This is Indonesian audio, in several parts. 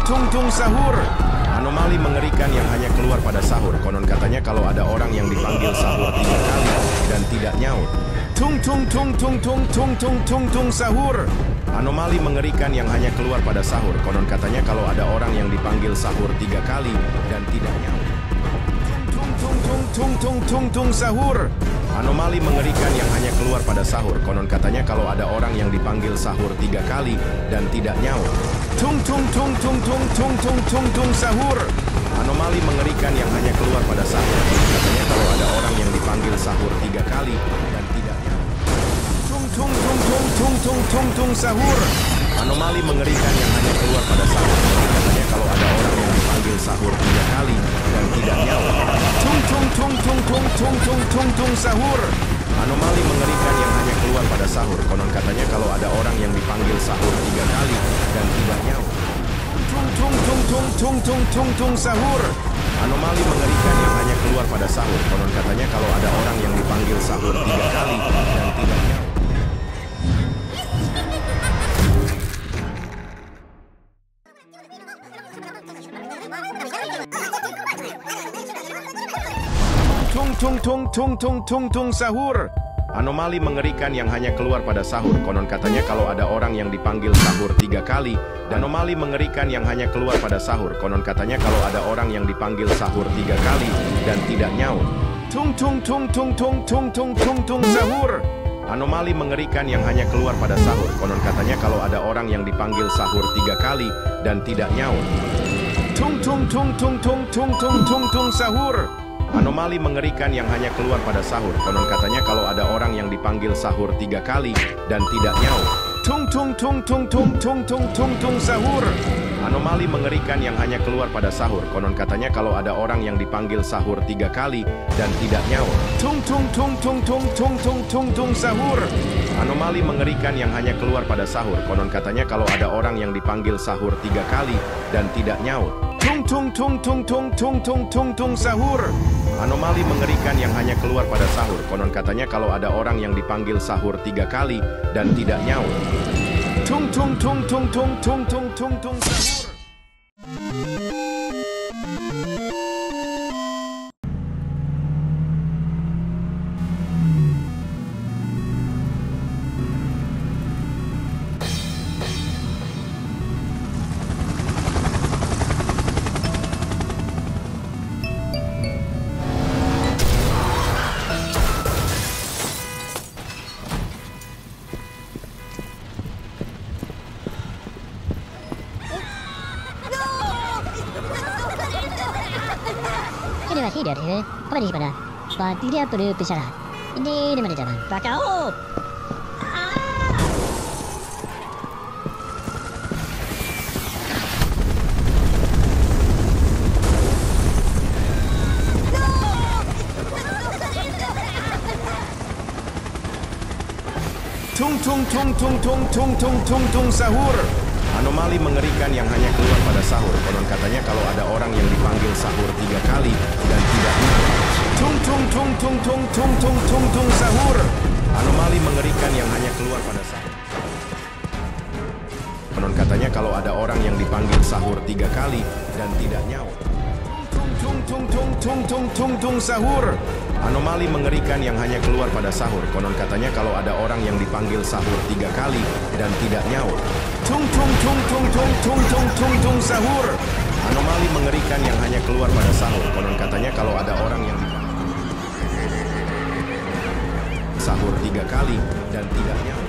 tung tung sahur. Anomali mengerikan yang hanya keluar pada sahur. Konon katanya kalau ada orang yang dipanggil sahur 3 kali dan tidak nyaut. Tung tung tung tung tung tung tung tung tung sahur. Anomali mengerikan yang hanya keluar pada sahur. Konon katanya kalau ada orang yang dipanggil sahur 3 kali dan tidak nyaut. Tung tung tung tung tung tung tung sahur. Anomali mengerikan yang hanya keluar pada sahur. Konon katanya kalau ada orang yang dipanggil sahur 3 kali dan tidak nyaut. Tung tung tung tung tung tung tung tung tung sahur. Anomali mengerikan yang hanya keluar pada sahur. Konon katanya kalau ada orang yang dipanggil sahur 3 kali dan tidak nyaut. Tung tung tung tung tung tung tung tung sahur. Anomali mengerikan yang hanya keluar pada sahur. Konon katanya kalau ada orang yang dipanggil sahur 3 kali dan tidak nyaut. Tung tung tung tung tung tung tung tung tung sahur. Anomali mengerikan yang hanya keluar pada sahur. Konon katanya kalau ada orang yang dipanggil sahur 3 kali dan tidak nyaut. Tung tung tung tung tung tung tung tung sahur. Anomali mengerikan yang hanya keluar pada sahur. Konon katanya kalau ada orang yang dipanggil sahur 3 kali dan tidak nyaut. Tung tung tung tung tung tung tung sahur. Anomali mengerikan yang hanya keluar pada sahur. Konon katanya kalau ada orang yang dipanggil sahur 3 kali. Dan anomali mengerikan yang hanya keluar pada sahur. Konon katanya kalau ada orang yang dipanggil sahur 3 kali dan tidak nyaut. Tung tung tung tung tung tung tung tung tung sahur. Anomali mengerikan yang hanya keluar pada sahur. Konon katanya kalau ada orang yang dipanggil sahur 3 kali dan tidak nyaut. Tung tung tung tung tung tung tung tung tung sahur. Anomali mengerikan yang hanya keluar pada sahur. Konon katanya kalau ada orang yang dipanggil sahur 3 kali dan tidak nyaut. Tung tung tung tung tung tung tung tung tung sahur. Anomali mengerikan yang hanya keluar pada sahur. Konon katanya kalau ada orang yang dipanggil sahur 3 kali dan tidak nyaut. Tung tung tung tung tung tung tung tung tung sahur. Anomali mengerikan yang hanya keluar pada sahur. Konon katanya kalau ada orang yang dipanggil sahur 3 kali dan tidak nyaut. Tung tung tung tung tung tung tung tung tung sahur. Anomali mengerikan yang hanya keluar pada sahur. Konon katanya kalau ada orang yang dipanggil sahur 3 kali dan tidak nyaut. Tung tung tung tung tung tung tung tung tung sahur. Hidup ini, apa di mana? Tidak perlu bicara. Ini di mana jalan? Bakau. Tung tung tung tung tung tung tung tung tung sahur. Anomali mengerikan yang hanya keluar pada sahur. Konon katanya kalau ada orang yang dipanggil sahur 3 kali dan tidak nyaut. Tung tung tung tung tung tung tung tung tung sahur. Anomali mengerikan yang hanya keluar pada sahur. Konon katanya kalau ada orang yang dipanggil sahur 3 kali dan tidak nyaut. Tung tung tung tung tung tung tung tung sahur. Anomali mengerikan yang hanya keluar pada sahur. Konon katanya kalau ada orang yang dipanggil sahur 3 kali dan tidak nyaut. Tung tung tung tung tung tung tung tung tung sahur. Anomali mengerikan yang hanya keluar pada sahur. Konon katanya kalau ada orang yang dipanggil sahur 3 kali dan tidak nyaut.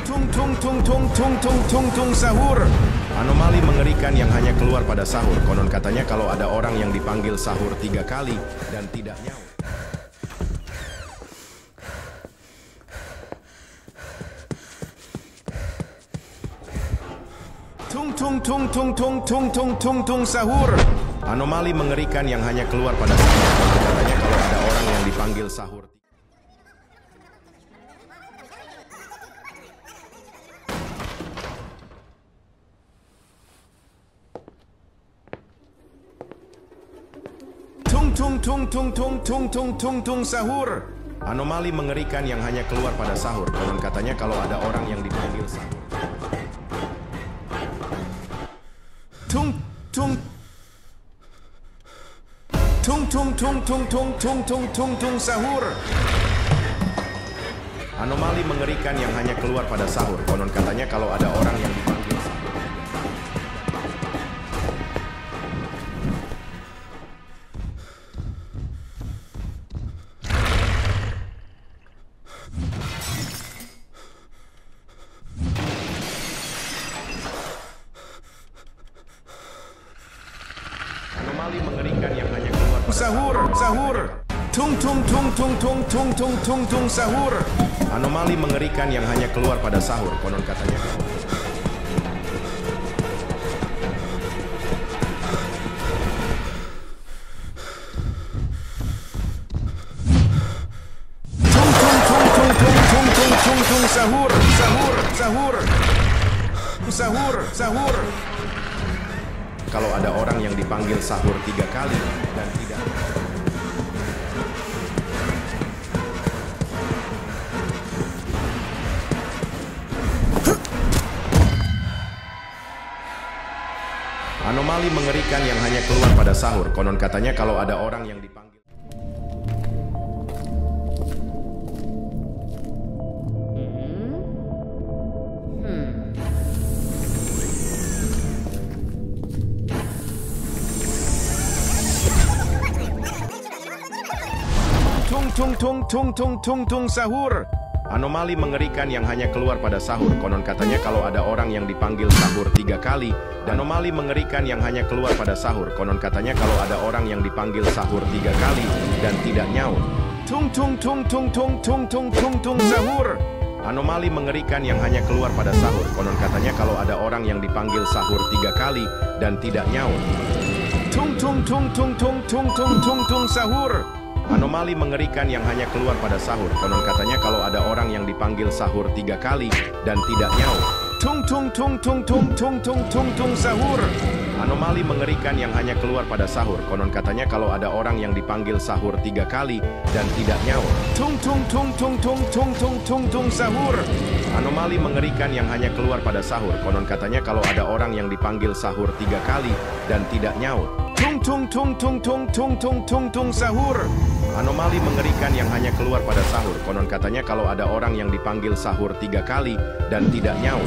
Tung tung tung tung tung tung tung tung sahur. Anomali mengerikan yang hanya keluar pada sahur. Konon katanya kalau ada orang yang dipanggil sahur 3 kali dan tidak nyaut. Tung tung tung tung tung tung tung tung tung sahur. Anomali mengerikan yang hanya keluar pada sahur. Katanya kalau ada orang yang dipanggil sahur. Tung tung tung tung tung tung tung tung tung sahur. Anomali mengerikan yang hanya keluar pada sahur. Konon katanya kalau ada orang yang dipanggil sahur. Tung Tung tung tung tung tung tung tung tung tung sahur. Anomali mengerikan yang hanya keluar pada sahur. Konon katanya kalau ada orang yang dipanggil sahur. Anomali mengerikan yang hanya keluar pada Sahur, sahur. Tung tung tung tung tung tung tung tung tung sahur. Anomali mengerikan yang hanya keluar pada sahur. Konon katanya Tung tung tung tung tung tung tung tung tung sahur, sahur, sahur. Sahur, sahur. kalau ada orang yang dipanggil sahur 3 kali dan tidak. Anomali mengerikan yang hanya keluar pada sahur. Konon katanya kalau ada orang yang dipanggil. Tung tung tung tung tung tung tung sahur. Anomali mengerikan yang hanya keluar pada sahur. Konon katanya kalau ada orang yang dipanggil sahur 3 kali. Dan anomali mengerikan yang hanya keluar pada sahur. Konon katanya kalau ada orang yang dipanggil sahur 3 kali dan tidak nyaut. Tung tung tung tung tung tung tung tung tung sahur. Anomali mengerikan yang hanya keluar pada sahur. Konon katanya kalau ada orang yang dipanggil sahur 3 kali dan tidak nyaut. Tung tung tung tung tung tung tung tung tung sahur. Anomali mengerikan yang hanya keluar pada sahur. Konon katanya kalau ada orang yang dipanggil sahur 3 kali dan tidak nyaut. Tung tung tung tung tung tung tung tung tung sahur. Anomali mengerikan yang hanya keluar pada sahur. Konon katanya kalau ada orang yang dipanggil sahur 3 kali dan tidak nyaut. Tung tung tung tung tung tung tung tung tung sahur. Anomali mengerikan yang hanya keluar pada sahur. Konon katanya kalau ada orang yang dipanggil sahur 3 kali dan tidak nyaut. Tung tung tung tung tung tung tung tung tung sahur. Anomali mengerikan yang hanya keluar pada sahur. Konon katanya kalau ada orang yang dipanggil sahur 3 kali dan tidak nyaut.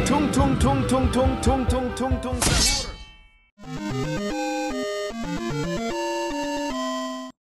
Tung tung tung tung tung tung tung tung tung sahur.